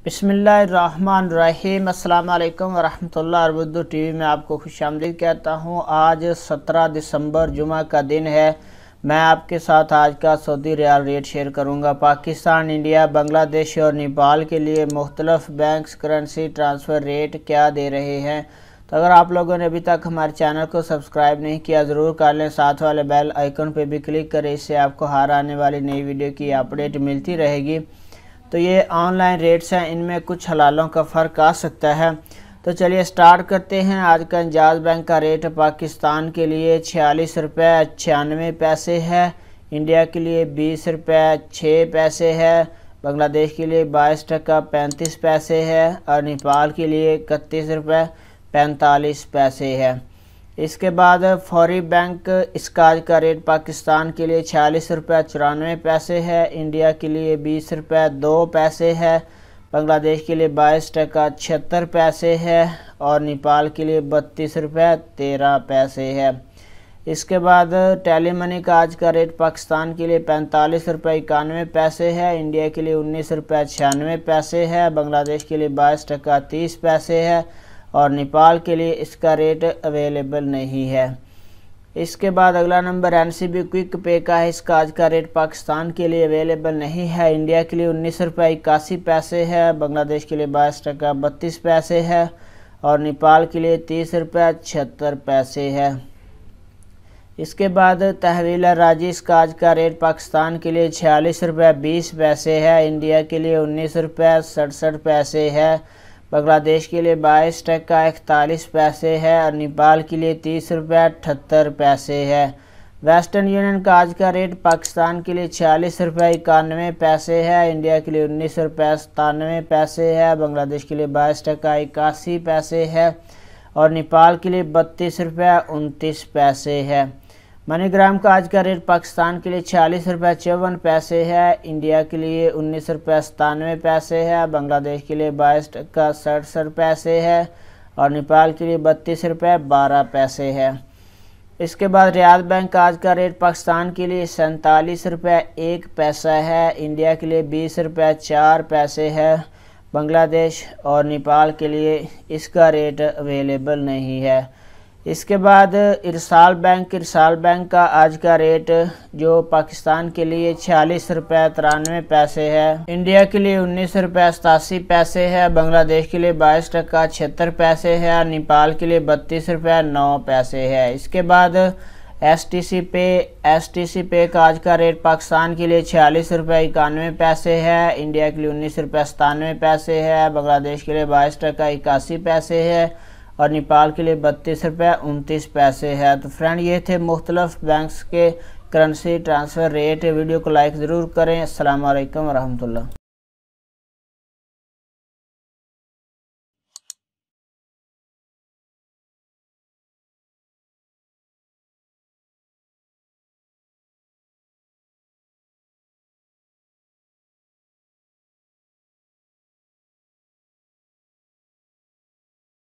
बिस्मिल्लाहिर्रहमानिर्रहीम। अस्सलाम वालेकुम वरहमतुल्लाह। उर्दू टीवी में आपको खुशामदीद कहता हूँ। आज 17 दिसंबर जुमा का दिन है। मैं आपके साथ आज का सऊदी रियाल रेट शेयर करूँगा। पाकिस्तान, इंडिया, बांग्लादेश और नेपाल के लिए मुख्तलिफ बैंक्स करेंसी ट्रांसफ़र रेट क्या दे रहे हैं। तो अगर आप लोगों ने अभी तक हमारे चैनल को सब्सक्राइब नहीं किया ज़रूर कर लें, साथ वाले बेल आइकन पर भी क्लिक करें। इससे आपको हर आने वाली नई वीडियो की अपडेट मिलती रहेगी। तो ये ऑनलाइन रेट्स हैं, इनमें कुछ हलालों का फ़र्क आ सकता है। तो चलिए स्टार्ट करते हैं। आज का इंजाज़ बैंक का रेट पाकिस्तान के लिए 46 रुपये 96 पैसे है, इंडिया के लिए 20 रुपये 6 पैसे है, बांग्लादेश के लिए 22 टका 35 पैसे है और नेपाल के लिए 31 रुपये 45 पैसे है। इसके बाद फौरी बैंक इसका आज का रेट पाकिस्तान के लिए 46 रुपये 94 पैसे है, इंडिया के लिए 20 रुपये 2 पैसे है, बांग्लादेश के लिए 22 टका 76 पैसे है और नेपाल के लिए 32 रुपये 13 पैसे है। इसके बाद टेली मनी का आज का रेट पाकिस्तान के लिए 45 रुपये 91 पैसे है, इंडिया के लिए 19 रुपये 96 पैसे है, बांग्लादेश के लिए 22 टका 30 पैसे है और नेपाल के लिए इसका रेट अवेलेबल नहीं है। इसके बाद अगला नंबर एनसीबी क्विक पे का है। इसका आज का रेट पाकिस्तान के लिए अवेलेबल नहीं है, इंडिया के लिए 19 रुपये 81 पैसे है, बांग्लादेश के लिए 22 टका 32 पैसे है और नेपाल के लिए 30 रुपये 76 पैसे है। इसके बाद तहवील राजी, इसका आज का रेट पाकिस्तान के लिए 46 रुपये 20 पैसे है, इंडिया के लिए 19 रुपये 67 पैसे है, बांग्लादेश के लिए 22 टका 41 पैसे है और नेपाल के लिए 30 रुपये 78 पैसे है। वेस्टर्न यूनियन का आज का रेट पाकिस्तान के लिए 46 रुपये 91 पैसे है, इंडिया के लिए 19 रुपये 97 पैसे है, बांग्लादेश के लिए 22 टका 81 पैसे है और नेपाल के लिए 32 रुपये 29 पैसे है। मनीग्राम का आज का रेट पाकिस्तान के लिए 46 रुपये 54 पैसे है, इंडिया के लिए 19 रुपये 97 पैसे है, बांग्लादेश के लिए 22 टका 67 पैसे है और नेपाल के लिए 32 रुपये 12 पैसे है। इसके बाद रियाद बैंक का आज का रेट पाकिस्तान के लिए 47 रुपये 1 पैसा है, इंडिया के लिए 20 रुपये 4 पैसे है, बांग्लादेश और नेपाल के लिए इसका रेट अवेलेबल नहीं है। इसके बाद इरसाल बैंक का आज का रेट जो पाकिस्तान के लिए 46 रुपये 93 पैसे है, इंडिया के लिए 19 रुपये 87 पैसे है, बांग्लादेश के लिए 22 टका 76 पैसे है और नेपाल के लिए 32 रुपये 9 पैसे है। इसके बाद एसटीसी पे का आज का रेट पाकिस्तान के लिए 46 रुपये 91 पैसे है, इंडिया के लिए 19 रुपये 97 पैसे है, बांग्लादेश के लिए 22 टका 81 पैसे है और नेपाल के लिए 32 रुपये 29 पैसे है। तो फ्रेंड, ये थे मुख्तलिफ बैंक्स के करेंसी ट्रांसफ़र रेट। वीडियो को लाइक ज़रूर करें। अस्सलाम वालेकुम वरहमतुल्लाह।